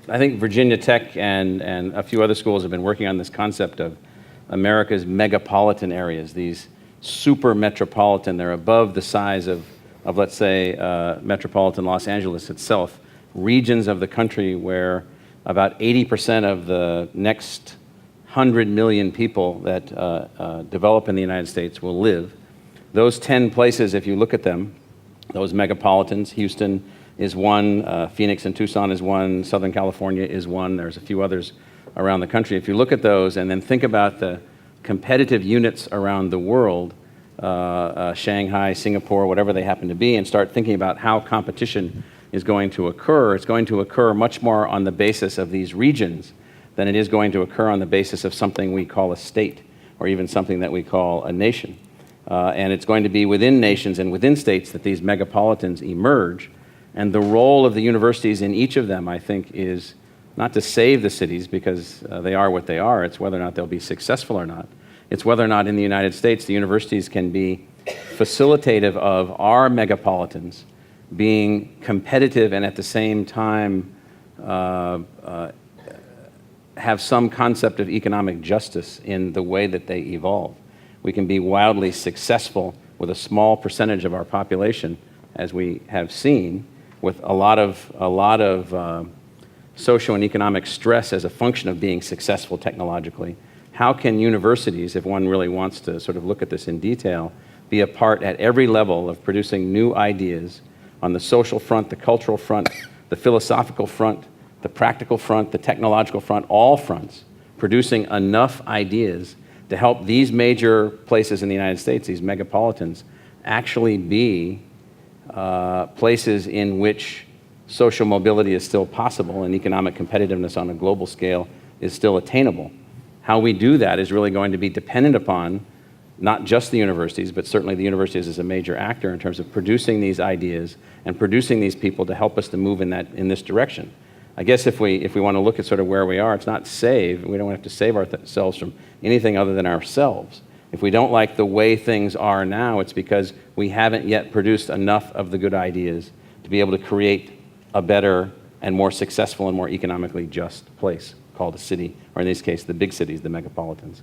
I think Virginia Tech and a few other schools have been working on this concept of America's megapolitan areas, these super metropolitan. They're above the size of let's say, metropolitan Los Angeles itself, regions of the country where about 80% of the next 100 million people that develop in the United States will live. Those 10 places, if you look at them, those megapolitans, Houston is one, Phoenix and Tucson is one, Southern California is one, there's a few others around the country. If you look at those and then think about the competitive units around the world, Shanghai, Singapore, whatever they happen to be, and start thinking about how competition is going to occur, it's going to occur much more on the basis of these regions than it is going to occur on the basis of something we call a state or even something that we call a nation. And it's going to be within nations and within states that these megapolitans emerge. And the role of the universities in each of them, I think, is not to save the cities because they are what they are. It's whether or not they'll be successful or not. It's whether or not in the United States the universities can be facilitative of our megapolitans being competitive and at the same time have some concept of economic justice in the way that they evolve. We can be wildly successful with a small percentage of our population, as we have seen, with a lot of social and economic stress as a function of being successful technologically. How can universities, if one really wants to sort of look at this in detail, be a part at every level of producing new ideas on the social front, the cultural front, the philosophical front, the practical front, the technological front, all fronts, producing enough ideas to help these major places in the United States, these megapolitans, actually be places in which social mobility is still possible and economic competitiveness on a global scale is still attainable. How we do that is really going to be dependent upon not just the universities, but certainly the universities as a major actor in terms of producing these ideas and producing these people to help us to move in this direction. I guess if we want to look at sort of where we are, it's not save. We don't have to save ourselves from anything other than ourselves. If we don't like the way things are now, it's because we haven't yet produced enough of the good ideas to be able to create a better and more successful and more economically just place called a city, or in this case, the big cities, the megapolitans.